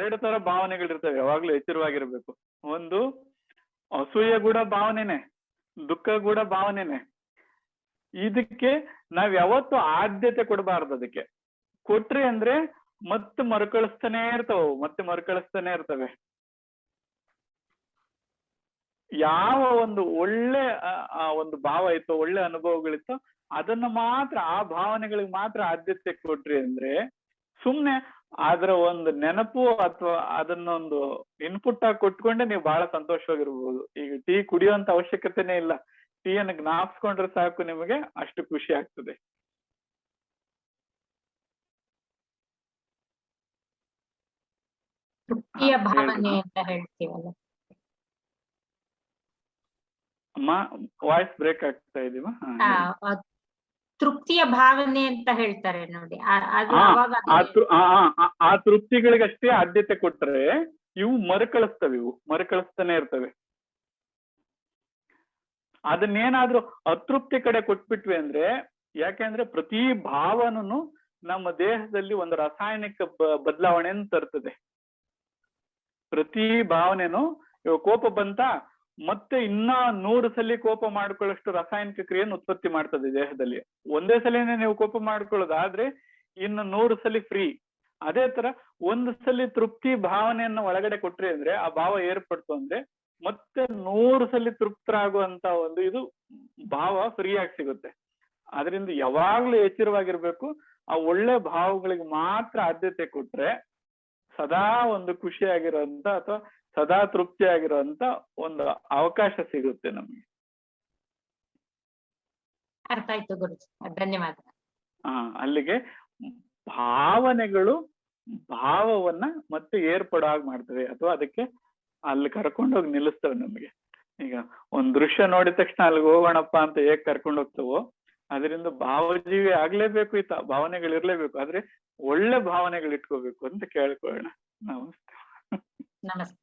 ಎರಡು ತರ ಭಾವನೆಗಳಿರ್ತವೆ, ಯಾವಾಗ್ಲೂ ಎಚ್ಚರವಾಗಿರ್ಬೇಕು. ಒಂದು ಅಸೂಯೆ ಕೂಡ ಭಾವನೆನೆ, ದುಃಖ ಕೂಡ ಭಾವನೆನೆ. ಇದಕ್ಕೆ ನಾವ್ ಯಾವತ್ತು ಆದ್ಯತೆ ಕೊಡಬಾರ್ದು. ಅದಕ್ಕೆ ಕೊಟ್ರಿ ಅಂದ್ರೆ ಮತ್ತೆ ಮರುಕಳಿಸ್ತಾನೆ ಇರ್ತವೆ. ಯಾವ ಒಂದು ಒಳ್ಳೆ ಒಂದು ಭಾವ ಇತ್ತೋ, ಒಳ್ಳೆ ಅನುಭವಗಳಿತ್ತೋ ಅದನ್ನ ಮಾತ್ರ, ಆ ಭಾವನೆಗಳಿಗೆ ಮಾತ್ರ ಆದ್ಯತೆ ಕೊಟ್ರಿ ಅಂದ್ರೆ ಸುಮ್ನೆ ಅದರ ಒಂದು ನೆನಪು ಅಥವಾ ಅದನ್ನೊಂದು ಇನ್ಪುಟ್ ಆಗಿ ಕೊಟ್ಕೊಂಡೆ ನೀವು ಬಹಳ ಸಂತೋಷವಾಗಿರ್ಬೋದು. ಈಗ ಟೀ ಕುಡಿಯುವಂತ ಅವಶ್ಯಕತೆನೇ ಇಲ್ಲ, ಟೀಯನ್ನು ಜ್ಞಾಪಿಸ್ಕೊಂಡ್ರೆ ಸಾಕು, ನಿಮಗೆ ಅಷ್ಟು ಖುಷಿ ಆಗ್ತದೆ. ತೃಪ್ತಿಯ ಭಾವನೆ ಅಂತ ಹೇಳ್ತೀವಲ್ಲ. ಅಮ್ಮ ವಾಯ್ಸ್ ಬ್ರೇಕ್ ಆಗ್ತಾ ಇದೀವ. ತೃಪ್ತಿಯ ಭಾವನೆ ಅಂತ ಹೇಳ್ತಾರೆ ನೋಡಿ, ಆ ತೃಪ್ತಿಗಳಿಗಷ್ಟೇ ಆದ್ಯತೆ ಕೊಟ್ರೆ ಇವು ಮರುಕಳಿಸ್ತಾನೆ ಇರ್ತವೆ. ಅದನ್ನೇನಾದ್ರೂ ಅತೃಪ್ತಿ ಕಡೆ ಕೊಟ್ಬಿಟ್ವಿ ಅಂದ್ರೆ, ಯಾಕೆಂದ್ರೆ ಪ್ರತಿ ಭಾವನೂ ನಮ್ಮ ದೇಹದಲ್ಲಿ ಒಂದು ರಾಸಾಯನಿಕ ಬದಲಾವಣೆಯನ್ನು ತರ್ತದೆ. ಪ್ರತಿ ಭಾವನೆನೂ, ಕೋಪ ಬಂತ ಮತ್ತೆ ಇನ್ನ 100 ಸಲ ಕೋಪ ಮಾಡ್ಕೊಳ್ಳೋಷ್ಟು ರಾಸಾಯನಿಕ ಕ್ರಿಯೆಯನ್ನು ಉತ್ಪತ್ತಿ ಮಾಡ್ತದೆ ದೇಹದಲ್ಲಿ. ಒಂದೇ ಸಲಿನೇ ನೀವು ಕೋಪ ಮಾಡ್ಕೊಳ್ಳೋದಾದ್ರೆ ಇನ್ನು 100 ಸಲ ಫ್ರೀ. ಅದೇ ತರ ಒಂದು ಸಲ ತೃಪ್ತಿ ಭಾವನೆಯನ್ನ ಒಳಗಡೆ ಕೊಟ್ರಿ ಅಂದ್ರೆ, ಆ ಭಾವ ಏರ್ಪಡ್ತು ಅಂದ್ರೆ ಮತ್ತೆ 100 ಸಲ ತೃಪ್ತರಾಗುವಂತ ಒಂದು ಇದು ಭಾವ ಫ್ರೀ ಆಗಿ ಸಿಗುತ್ತೆ. ಅದರಿಂದ ಯಾವಾಗ್ಲೂ ಎಚ್ಚರವಾಗಿರ್ಬೇಕು. ಆ ಒಳ್ಳೆ ಭಾವಗಳಿಗೆ ಮಾತ್ರ ಆದ್ಯತೆ ಕೊಟ್ರೆ ಸದಾ ಒಂದು ಖುಷಿಯಾಗಿರೋಂತ ಅಥವಾ ಸದಾ ತೃಪ್ತಿ ಆಗಿರುವಂತ ಒಂದು ಅವಕಾಶ ಸಿಗುತ್ತೆ ನಮ್ಗೆ. ಅರ್ಥ ಆಯ್ತು ಗುರುಜಿ, ಧನ್ಯವಾದ. ಅಲ್ಲಿಗೆ ಭಾವನೆಗಳು ಭಾವವನ್ನ ಮತ್ತೆ ಏರ್ಪಡಾಗ ಮಾಡ್ತವೆ, ಅಥವಾ ಅದಕ್ಕೆ ಅಲ್ಲಿ ಕರ್ಕೊಂಡೋಗಿ ನಿಲ್ಲಿಸ್ತವೆ ನಮ್ಗೆ. ಈಗ ಒಂದ್ ದೃಶ್ಯ ನೋಡಿದ ತಕ್ಷಣ ಅಲ್ಲಿಗೆ ಹೋಗೋಣಪ್ಪ ಅಂತ ಹೇಗ್ ಕರ್ಕೊಂಡು ಹೋಗ್ತವೋ, ಅದರಿಂದ ಭಾವಜೀವಿ ಆಗ್ಲೇಬೇಕು, ಭಾವನೆಗಳಿರ್ಲೇಬೇಕು. ಆದ್ರೆ ಒಳ್ಳೆ ಭಾವನೆಗಳು ಇಟ್ಕೋಬೇಕು ಅಂತ ಕೇಳ್ಕೊಳ್ಳೋಣ. ನಮಸ್ತೆ. ನಮಸ್ತೆ.